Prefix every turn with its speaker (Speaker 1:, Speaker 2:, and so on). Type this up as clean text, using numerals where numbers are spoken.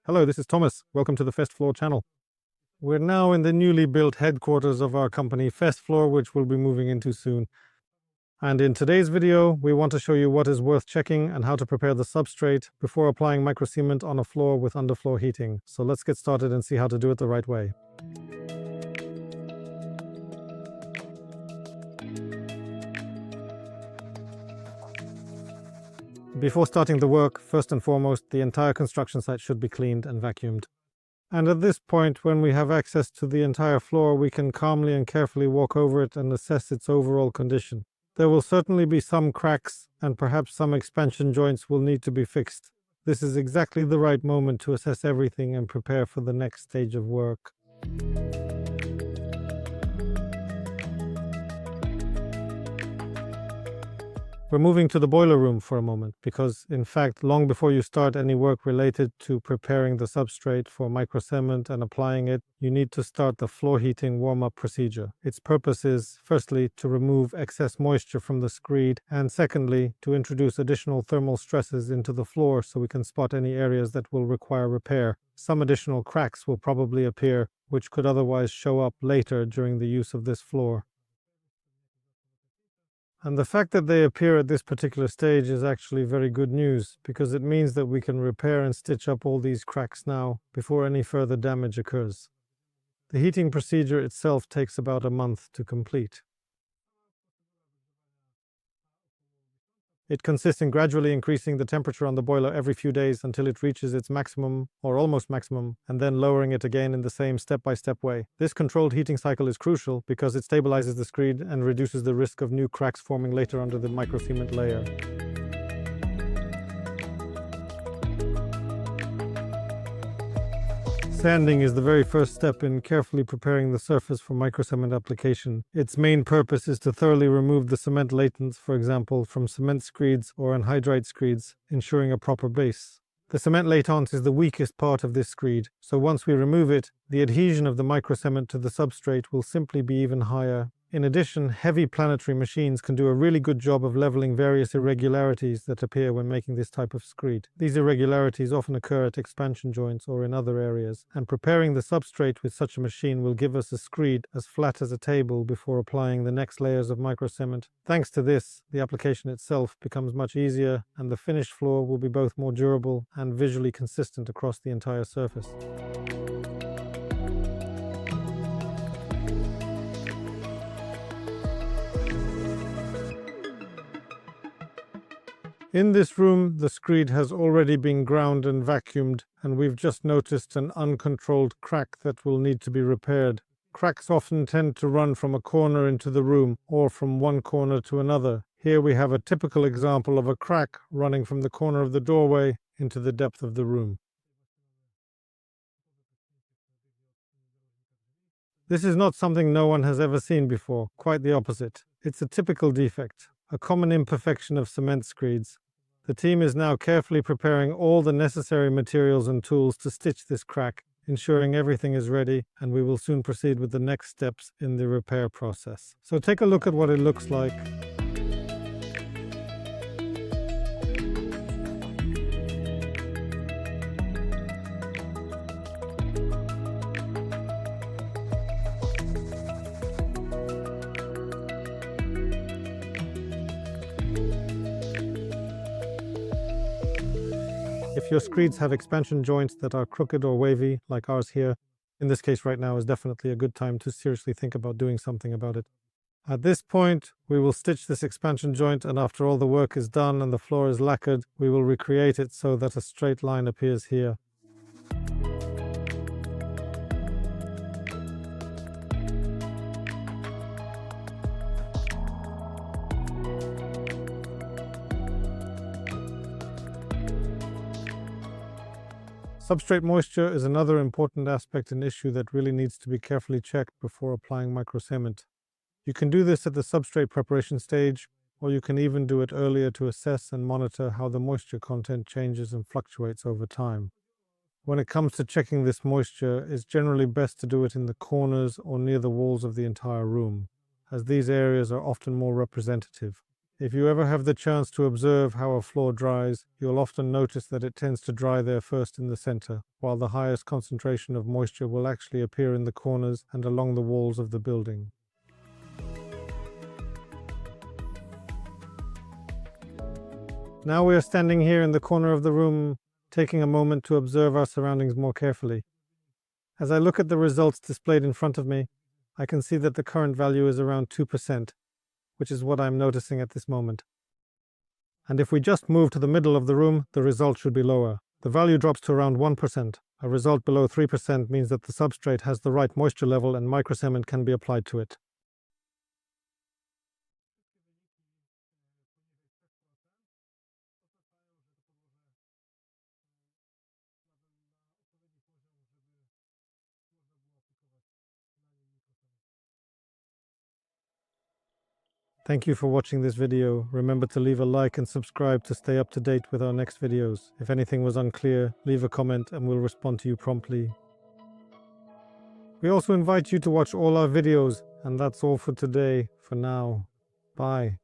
Speaker 1: Hello, this is Thomas. Welcome to the FESTFLOOR channel. We're now in the newly built headquarters of our company FESTFLOOR, which we'll be moving into soon. And in today's video, we want to show you what is worth checking and how to prepare the substrate before applying microcement on a floor with underfloor heating. So let's get started and see how to do it the right way. Before starting the work, first and foremost, the entire construction site should be cleaned and vacuumed. And at this point, when we have access to the entire floor, we can calmly and carefully walk over it and assess its overall condition. There will certainly be some cracks, and perhaps some expansion joints will need to be fixed. This is exactly the right moment to assess everything and prepare for the next stage of work. We're moving to the boiler room for a moment because, in fact, long before you start any work related to preparing the substrate for microcement and applying it, you need to start the floor heating warm-up procedure. Its purpose is, firstly, to remove excess moisture from the screed, and secondly, to introduce additional thermal stresses into the floor so we can spot any areas that will require repair. Some additional cracks will probably appear, which could otherwise show up later during the use of this floor. And the fact that they appear at this particular stage is actually very good news, because it means that we can repair and stitch up all these cracks now before any further damage occurs. The heating procedure itself takes about a month to complete. It consists in gradually increasing the temperature on the boiler every few days until it reaches its maximum or almost maximum, and then lowering it again in the same step-by-step way. This controlled heating cycle is crucial because it stabilizes the screed and reduces the risk of new cracks forming later under the microcement layer. Sanding is the very first step in carefully preparing the surface for microcement application. Its main purpose is to thoroughly remove the cement latents, for example, from cement screeds or anhydrite screeds, ensuring a proper base. The cement latent is the weakest part of this screed, so once we remove it, the adhesion of the microcement to the substrate will simply be even higher. In addition, heavy planetary machines can do a really good job of leveling various irregularities that appear when making this type of screed. These irregularities often occur at expansion joints or in other areas, and preparing the substrate with such a machine will give us a screed as flat as a table before applying the next layers of microcement. Thanks to this, the application itself becomes much easier, and the finished floor will be both more durable and visually consistent across the entire surface. In this room, the screed has already been ground and vacuumed, and we've just noticed an uncontrolled crack that will need to be repaired. Cracks often tend to run from a corner into the room, or from one corner to another. Here we have a typical example of a crack running from the corner of the doorway into the depth of the room. This is not something no one has ever seen before, quite the opposite. It's a typical defect, a common imperfection of cement screeds. The team is now carefully preparing all the necessary materials and tools to stitch this crack, ensuring everything is ready, and we will soon proceed with the next steps in the repair process. So take a look at what it looks like. If your screeds have expansion joints that are crooked or wavy, like ours here, in this case right now is definitely a good time to seriously think about doing something about it. At this point, we will stitch this expansion joint, and after all the work is done and the floor is lacquered, we will recreate it so that a straight line appears here. Substrate moisture is another important aspect and issue that really needs to be carefully checked before applying microcement. You can do this at the substrate preparation stage, or you can even do it earlier to assess and monitor how the moisture content changes and fluctuates over time. When it comes to checking this moisture, it's generally best to do it in the corners or near the walls of the entire room, as these areas are often more representative. If you ever have the chance to observe how a floor dries, you'll often notice that it tends to dry there first in the center, while the highest concentration of moisture will actually appear in the corners and along the walls of the building. Now we are standing here in the corner of the room, taking a moment to observe our surroundings more carefully. As I look at the results displayed in front of me, I can see that the current value is around 2%, which is what I'm noticing at this moment. And if we just move to the middle of the room, the result should be lower. The value drops to around 1%. A result below 3% means that the substrate has the right moisture level and microcement can be applied to it. Thank you for watching this video. Remember to leave a like and subscribe to stay up to date with our next videos. If anything was unclear, leave a comment and we'll respond to you promptly. We also invite you to watch all our videos, and that's all for today, for now. Bye.